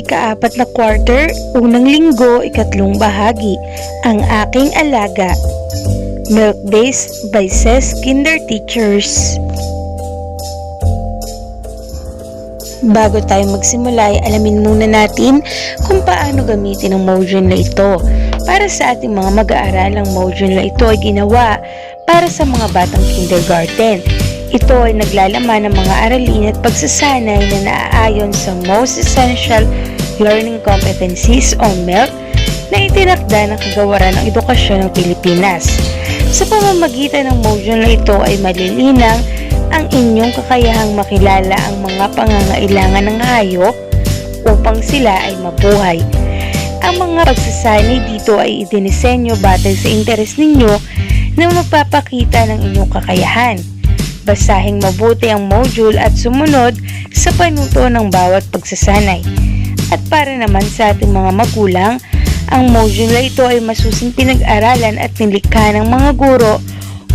Ika-4 na quarter, unang linggo, ikatlong bahagi, ang aking alaga. Milk Base by Ses Kinder Teachers. Bago tayo magsimula ay alamin muna natin kung paano gamitin ang module na ito. Para sa ating mga mag-aaral, ang module na ito ay ginawa para sa mga batang kindergarten. Ito ay naglalaman ng mga aralin at pagsasanay na naaayon sa Most Essential Learning Competencies o MELC na itinakda ng Kagawaran ng Edukasyon ng Pilipinas. Sa pamamagitan ng module na ito ay malilinang ang inyong kakayahang makilala ang mga pangangailangan ng hayop upang sila ay mabuhay. Ang mga pagsasanay dito ay idinisenyo batay sa interes ninyo na magpapakita ng inyong kakayahan. Basahing mabuti ang module at sumunod sa panuto ng bawat pagsasanay. At para naman sa ating mga magulang, ang module na ito ay masusing pinag-aralan at nilikha ng mga guro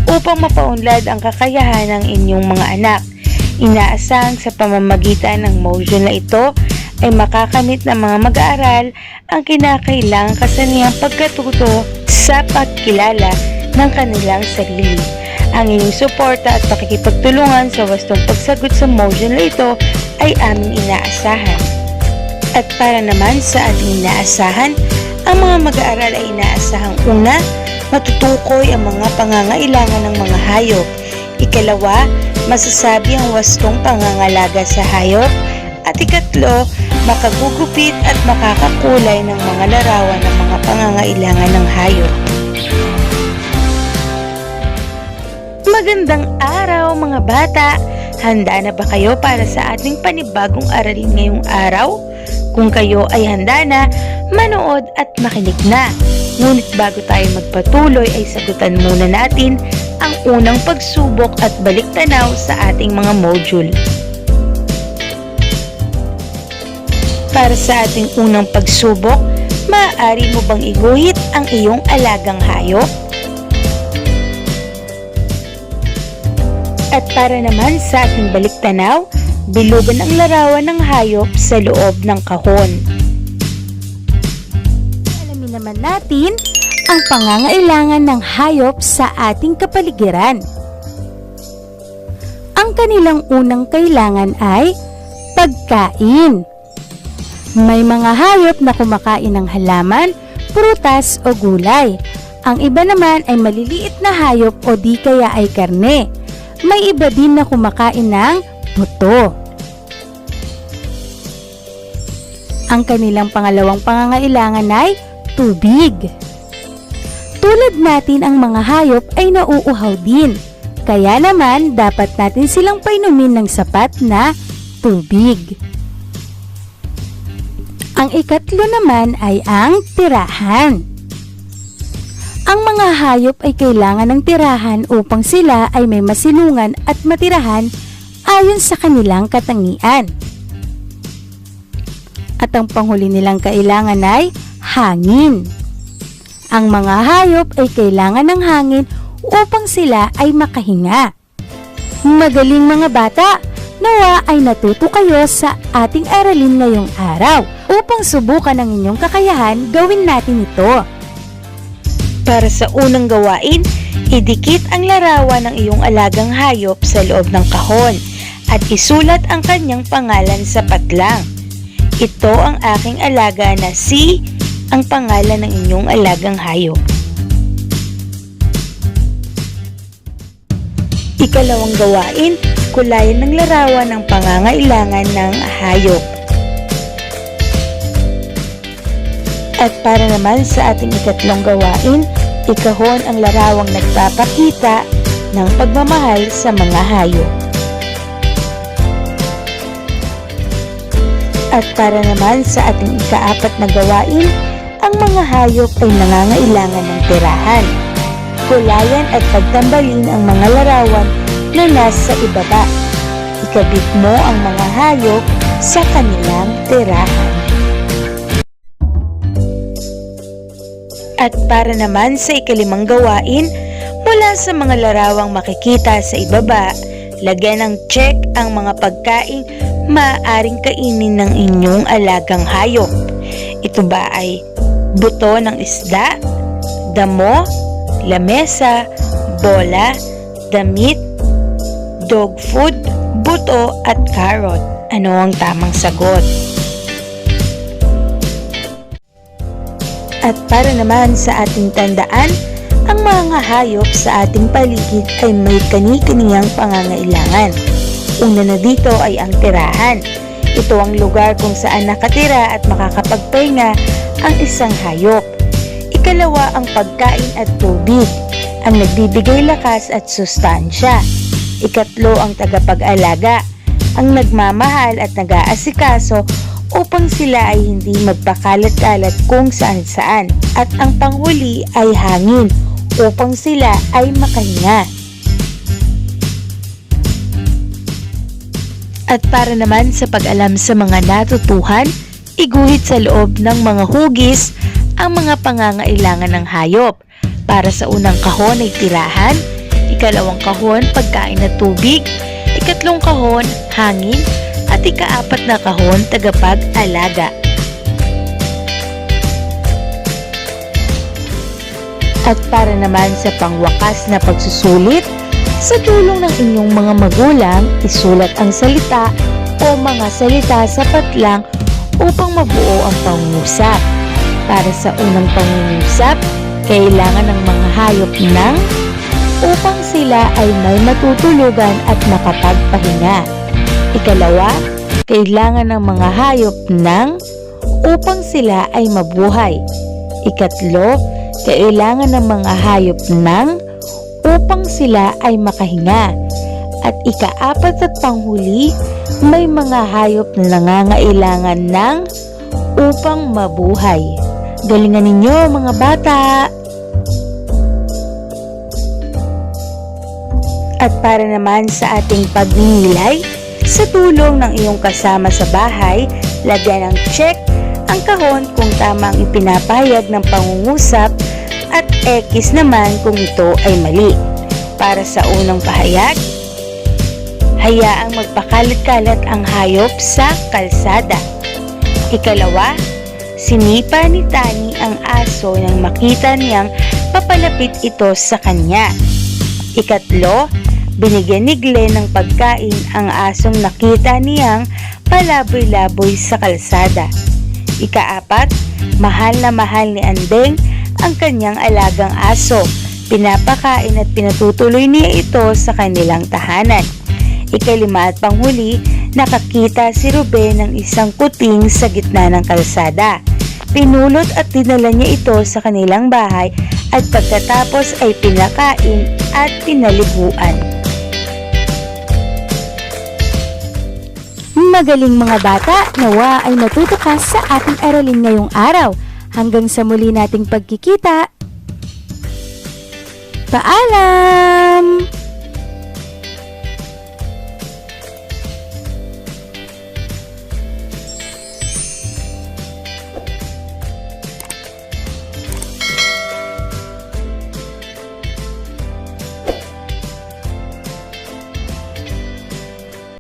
upang mapaunlad ang kakayahan ng inyong mga anak. Inaasahang sa pamamagitan ng module na ito ay makakamit ng mga mag-aaral ang kinakailangang kasanihang pagkatuto sa pagkilala ng kanilang sarili. Ang inyong suporta at pakikipagtulungan sa wastong pagsagot sa module na ito ay aming inaasahan. At para naman sa ating inaasahan, ang mga mag-aaral ay inaasahang una, matutukoy ang mga pangangailangan ng mga hayop. Ikalawa, masasabi ang wastong pangangalaga sa hayop. At ikatlo, makagugupit at makakakulay ng mga larawan ng mga pangangailangan ng hayop. Magandang araw mga bata! Handa na ba kayo para sa ating panibagong aralin ngayong araw? Kung kayo ay handa na, manood at makinig na. Ngunit bago tayo magpatuloy ay sagutan muna natin ang unang pagsubok at baliktanaw sa ating mga module. Para sa ating unang pagsubok, maaari mo bang iguhit ang iyong alagang hayop? At para naman sa ating baliktanaw, bilugan ang larawan ng hayop sa loob ng kahon. Alamin naman natin ang pangangailangan ng hayop sa ating kapaligiran. Ang kanilang unang kailangan ay pagkain. May mga hayop na kumakain ng halaman, prutas o gulay. Ang iba naman ay maliliit na hayop o di kaya ay karne. May iba din na kumakain ng buto. Ang kanilang pangalawang pangangailangan ay tubig. Tulad natin ang mga hayop ay nauuhaw din. Kaya naman dapat natin silang painumin ng sapat na tubig. Ang ikatlo naman ay ang tirahan. Ang mga hayop ay kailangan ng tirahan upang sila ay may masilungan at matirahan ayon sa kanilang katangian. At ang panghuli nilang kailangan ay hangin. Ang mga hayop ay kailangan ng hangin upang sila ay makahinga. Magaling mga bata! Nawa ay natuto kayo sa ating aralin ngayong araw. Upang subukan ang inyong kakayahan, gawin natin ito. Para sa unang gawain, idikit ang larawan ng iyong alagang hayop sa loob ng kahon at isulat ang kanyang pangalan sa patlang. Ito ang aking alaga na si ang pangalan ng inyong alagang hayop. Ikalawang gawain, kulayan ng larawan ng pangangailangan ng hayop. At para naman sa ating ikatlong gawain, ikahon ang larawang nagpapakita ng pagmamahal sa mga hayop. At para naman sa ating ika-4 na gawain, ang mga hayop ay nangangailangan ng tirahan. Kulayan at pagtambalin ang mga larawan na nasa ibaba. Ikabit mo ang mga hayop sa kanilang tirahan. At para naman sa ikalimang gawain, mula sa mga larawang makikita sa ibaba, lagyan ng check ang mga pagkaing maaaring kainin ng inyong alagang hayop? Ito ba ay buto ng isda, damo, lamesa, bola, damit, dog food, buto at carrot? Ano ang tamang sagot? At para naman sa ating tandaan, ang mga hayop sa ating paligid ay may kani-kaniyang pangangailangan. Una na dito ay ang tirahan. Ito ang lugar kung saan nakatira at makakapagpahinga ang isang hayop. Ikalawa ang pagkain at tubig, ang nagbibigay lakas at sustansya. Ikatlo ang tagapag-alaga, ang nagmamahal at nag-aasikaso upang sila ay hindi magpakalat-kalat kung saan-saan. At ang panghuli ay hangin upang sila ay makahinga. At para naman sa pag-alam sa mga natutuhan, iguhit sa loob ng mga hugis ang mga pangangailangan ng hayop. Para sa unang kahon ay tirahan, ikalawang kahon pagkain at tubig, ikatlong kahon hangin, at ikaapat na kahon tagapag-alaga. At para naman sa pangwakas na pagsusulit, sa tulong ng inyong mga magulang, isulat ang salita o mga salita sapat lang upang mabuo ang pangungusap. Para sa unang pangungusap, kailangan ng mga hayop ng upang sila ay may matutulugan at makapagpahinga. Ikalawa, kailangan ng mga hayop ng upang sila ay mabuhay. Ikatlo, kailangan ng mga hayop ng upang sila ay makahinga. At ikaapat at panghuli, may mga hayop na nangangailangan ng upang mabuhay. Galingan ninyo mga bata! At para naman sa ating pagninilay, sa tulong ng iyong kasama sa bahay, lagyan ng check ang kahon kung tama ang ipinapahayag ng pangungusap at X naman kung ito ay mali. Para sa unang pahayag, hayaang magpakalat-kalat ang hayop sa kalsada. Ikalawa, sinipa ni Tani ang aso nang makita niyang papalapit ito sa kanya. Ikatlo, binigyan ni Glenn ng pagkain ang asong nakita niyang palaboy-laboy sa kalsada. Ikaapat, mahal na mahal ni Andeng ang kanyang alagang aso. Pinapakain at pinatutuloy niya ito sa kanilang tahanan. Ikalima at panghuli, nakakita si Ruben ng isang kuting sa gitna ng kalsada. Pinulot at dinala niya ito sa kanilang bahay at pagkatapos ay pinakain at pinaliguan. Magaling mga bata, nawa ay matuto ka sa ating aralin ngayong araw. Hanggang sa muli nating pagkikita. Paalam!